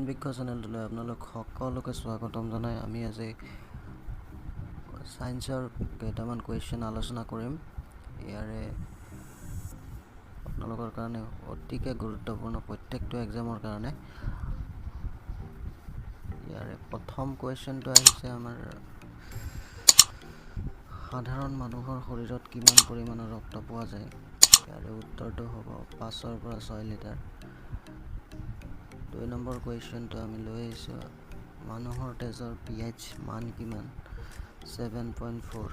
জ্ঞানবৃক্ষ চেনেলটোলৈ আপোনালোক সকলোকে স্বাগতম জনাই আমি আজি সায়েন্সৰ কেইটামান কুৱেশ্যন আলোচনা কৰিম। ইয়াৰে আপোনালোকৰ কাৰণে অতিকে গুৰুত্বপূৰ্ণ প্ৰত্যেকটো এক্সামৰ কাৰণে। ইয়াৰে প্ৰথম কুৱেশ্যনটো আহিছে আমাৰ সাধাৰণ মানুহৰ শৰীৰত কিমান পৰিমাণৰ ৰক্ত পোৱা যায়। ইয়াৰে উত্তৰটো হ'ব 5 পৰা 6 লিটাৰ। 2 নম্বৰ কুৱেশ্যনটো আমি লৈ আহিছোঁ মানুহৰ তেজৰ pH মান কিমান 7.4।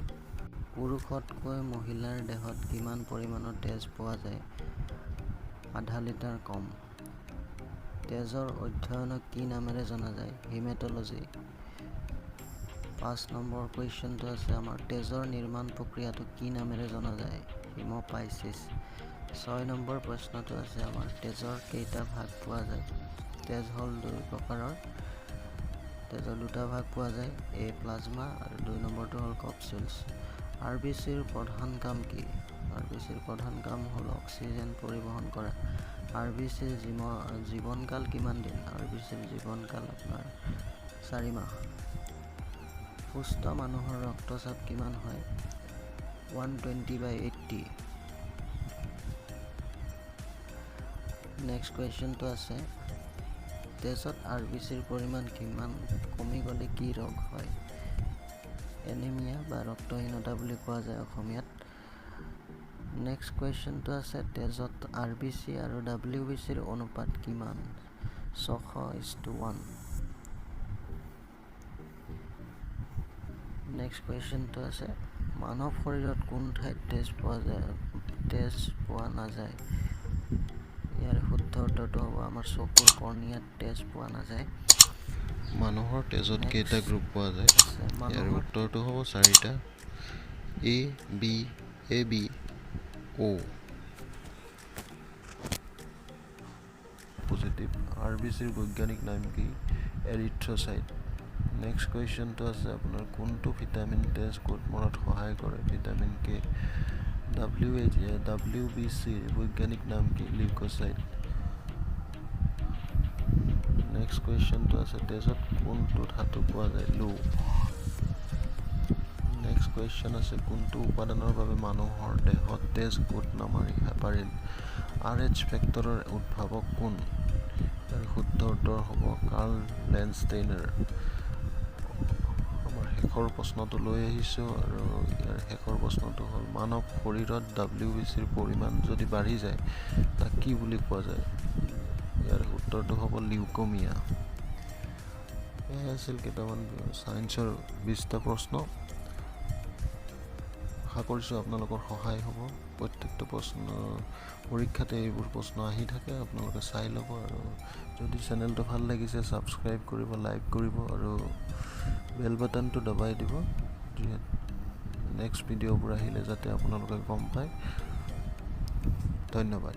পুৰুষতকৈ মহিলাৰ দেহত কিমান পৰিমাণৰ তেজ পোৱা যায় আধা লিটাৰ কম। তেজৰ অধ্যয়নক কি নামেৰে জনা যায় হিমেটলজি। 5 নম্বৰ কুৱেশ্যনটো আছে আমাৰ তেজৰ নিৰ্মাণ প্ৰক্ৰিয়াটো কি নামেৰে জনা যায় হিম'পাইচিছ। 6 নম্বৰ প্ৰশ্নটো আছে আমাৰ তেজৰ কেইটা ভাগ পোৱা যায়। তেজ হ'ল 2 প্ৰকাৰৰ। তেজৰ 2টা ভাগ পোৱা যায়, এ প্লাজমা আৰু 2 নম্বৰটো হ'ল কপচুলছ। RBCৰ প্ৰধান কাম কি? RBCৰ প্ৰধান কাম হ'ল অক্সিজেন পৰিবহণ কৰা। RBCৰ জীৱনকাল কিমান দিন? RBCৰ জীৱনকাল আপোনাৰ 4 মাহ। সুস্থ মানুহৰ ৰক্তচাপ কিমান হয় 120/80। নেক্সট কুৱেশ্যনটো আছে তেজত RBCৰ পৰিমাণ কিমান কমি গ'লে কি ৰোগ হয়? এনিমিয়া বা ৰক্তহীনতা বুলি কোৱা যায় অসমীয়াত। নেক্সট কুৱেশ্যনটো আছে তেজত RBC আৰু WBCৰ অনুপাত কিমান 6:1। নেক্সট কুৱেশ্যনটো আছে মানৱ শৰীৰত কোন ঠাইত তেজ পোৱা নাযায়। ইয়াৰ শুদ্ধ উত্তৰটো হ'ব আমাৰ চকুৰ কৰ্ণিয়াত তেজ পোৱা নাযায়। মানুহৰ তেজত কেইটা গ্ৰুপ পোৱা যায়? ইয়াৰ উত্তৰটো হ'ব 4টা AB O। পজিটিভ। RBCৰ বৈজ্ঞানিক নাম কি এৰিথ্ৰ'চাইট। নেক্সট কুৱেশ্যনটো আছে আপোনাৰ কোনটো ভিটামিন তেজ গোট মৰাত সহায় কৰে? Vitamin K. WBCৰ বৈজ্ঞানিক নাম কি লিউকোচাইট। নেক্সট কুৱেশ্যনটো আছে তেজত কোনটো ধাতু পোৱা যায় লো। নেক্সট কুৱেশ্যন আছে কোনটো উপাদানৰ বাবে মানুহৰ দেহত তেজ গোট নামাৰি হেপাৰিন। RH ফেক্টৰৰ উদ্ভাৱক কোন? ইয়াৰ শুদ্ধ উত্তৰ হ'ব কাৰ্ল লেণ্ডষ্টেইনাৰ। আমাৰ শেষৰ প্ৰশ্নটো লৈ আহিছোঁ আৰু ইয়াৰ শেষৰ প্ৰশ্নটো হ'ল মানৱ শৰীৰত WBCৰ পৰিমাণ যদি বাঢ়ি যায় তাক কি বুলি কোৱা যায়? ইয়াৰ উত্তৰটো হ'ব লিউকমিয়া। এয়াই আছিল কেইটামান ছায়েন্সৰ 20টা প্ৰশ্ন। আশা কৰিছোঁ আপোনালোকৰ সহায় হ'ব। প্ৰত্যেকটো প্ৰশ্ন পৰীক্ষাতে এইবোৰ প্ৰশ্ন আহি থাকে, আপোনালোকে চাই ল'ব আৰু যদি চেনেলটো ভাল লাগিছে ছাবস্ক্ৰাইব কৰিব, লাইক কৰিব আৰু বেল বাটনটো দবাই দিব নেক্সট ভিডিঅ'বোৰ আহিলে যাতে আপোনালোকে গম পায়। ধন্যবাদ।